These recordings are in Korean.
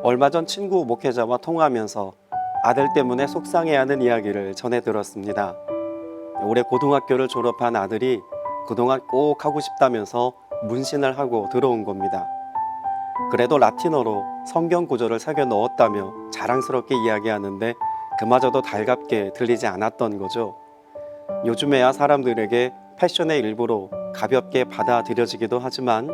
얼마 전 친구 목회자와 통화하면서 아들 때문에 속상해하는 이야기를 전해 들었습니다. 올해 고등학교를 졸업한 아들이 그동안 꼭 하고 싶다면서 문신을 하고 들어온 겁니다. 그래도 라틴어로 성경 구절을 새겨 넣었다며 자랑스럽게 이야기하는데 그마저도 달갑게 들리지 않았던 거죠. 요즘에야 사람들에게 패션의 일부로 가볍게 받아들여지기도 하지만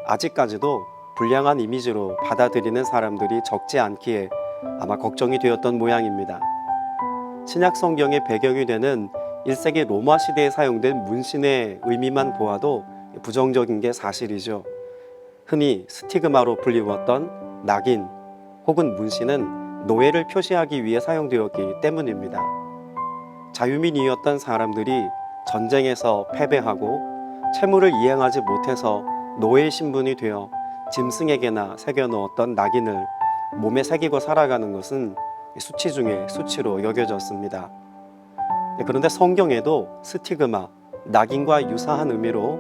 아직까지도 불량한 이미지로 받아들이는 사람들이 적지 않기에 아마 걱정이 되었던 모양입니다. 신약 성경의 배경이 되는 1세기 로마 시대에 사용된 문신의 의미만 보아도 부정적인 게 사실이죠. 흔히 스티그마로 불리웠던 낙인 혹은 문신은 노예를 표시하기 위해 사용되었기 때문입니다. 자유민이었던 사람들이 전쟁에서 패배하고 채무를 이행하지 못해서 노예 신분이 되어 짐승에게나 새겨 넣었던 낙인을 몸에 새기고 살아가는 것은 수치 중에 수치로 여겨졌습니다. 그런데 성경에도 스티그마, 낙인과 유사한 의미로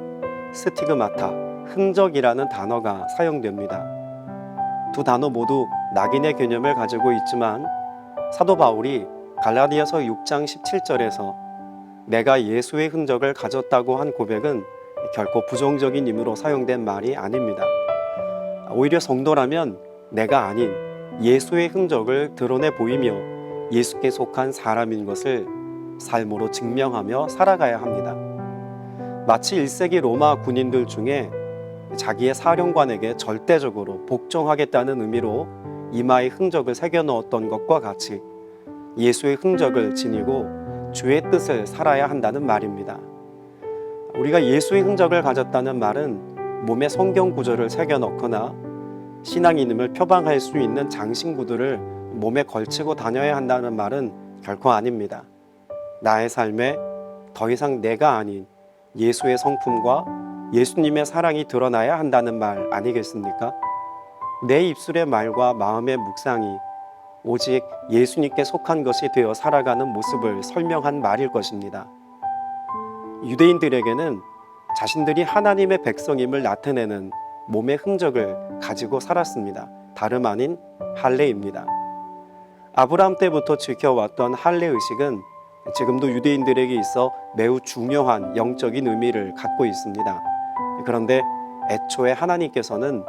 스티그마타, 흔적이라는 단어가 사용됩니다. 두 단어 모두 낙인의 개념을 가지고 있지만 사도 바울이 갈라디아서 6장 17절에서 내가 예수의 흔적을 가졌다고 한 고백은 결코 부정적인 의미로 사용된 말이 아닙니다. 오히려 성도라면 내가 아닌 예수의 흔적을 드러내 보이며 예수께 속한 사람인 것을 삶으로 증명하며 살아가야 합니다. 마치 1세기 로마 군인들 중에 자기의 사령관에게 절대적으로 복종하겠다는 의미로 이마에 흔적을 새겨 넣었던 것과 같이 예수의 흔적을 지니고 주의 뜻을 살아야 한다는 말입니다. 우리가 예수의 흔적을 가졌다는 말은 몸에 성경 구절을 새겨 넣거나 신앙인임을 표방할 수 있는 장신구들을 몸에 걸치고 다녀야 한다는 말은 결코 아닙니다. 나의 삶에 더 이상 내가 아닌 예수의 성품과 예수님의 사랑이 드러나야 한다는 말 아니겠습니까? 내 입술의 말과 마음의 묵상이 오직 예수님께 속한 것이 되어 살아가는 모습을 설명한 말일 것입니다. 유대인들에게는 자신들이 하나님의 백성임을 나타내는 몸의 흔적을 가지고 살았습니다. 다름 아닌 할례입니다. 아브라함 때부터 지켜왔던 할례 의식은 지금도 유대인들에게 있어 매우 중요한 영적인 의미를 갖고 있습니다. 그런데 애초에 하나님께서는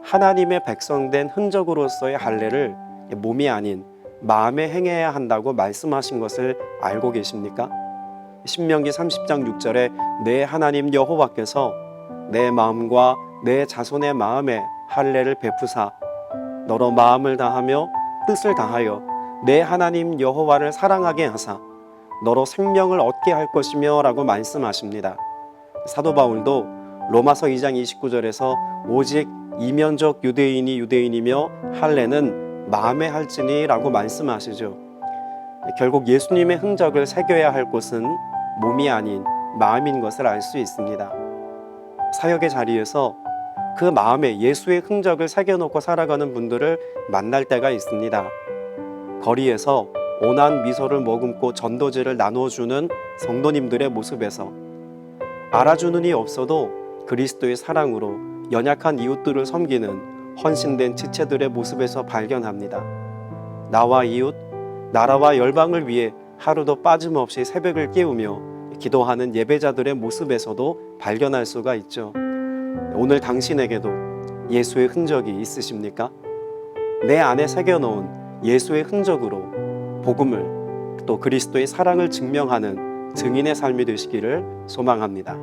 하나님의 백성된 흔적으로서의 할례를 몸이 아닌 마음에 행해야 한다고 말씀하신 것을 알고 계십니까? 신명기 30장 6절에 내 하나님 여호와께서 내 마음과 내 자손의 마음에 할례를 베푸사 너로 마음을 다하며 뜻을 다하여 내 하나님 여호와를 사랑하게 하사 너로 생명을 얻게 할 것이며 라고 말씀하십니다. 사도 바울도 로마서 2장 29절에서 오직 이면적 유대인이 유대인이며 할례는 마음에 할지니 라고 말씀하시죠. 결국 예수님의 흔적을 새겨야 할 곳은 몸이 아닌 마음인 것을 알 수 있습니다. 사역의 자리에서 그 마음에 예수의 흔적을 새겨놓고 살아가는 분들을 만날 때가 있습니다. 거리에서 온화한 미소를 머금고 전도지를 나눠주는 성도님들의 모습에서 알아주는 이 없어도 그리스도의 사랑으로 연약한 이웃들을 섬기는 헌신된 지체들의 모습에서 발견합니다. 나와 이웃, 나라와 열방을 위해 하루도 빠짐없이 새벽을 깨우며 기도하는 예배자들의 모습에서도 발견할 수가 있죠. 오늘 당신에게도 예수의 흔적이 있으십니까? 내 안에 새겨놓은 예수의 흔적으로 복음을 또 그리스도의 사랑을 증명하는 증인의 삶이 되시기를 소망합니다.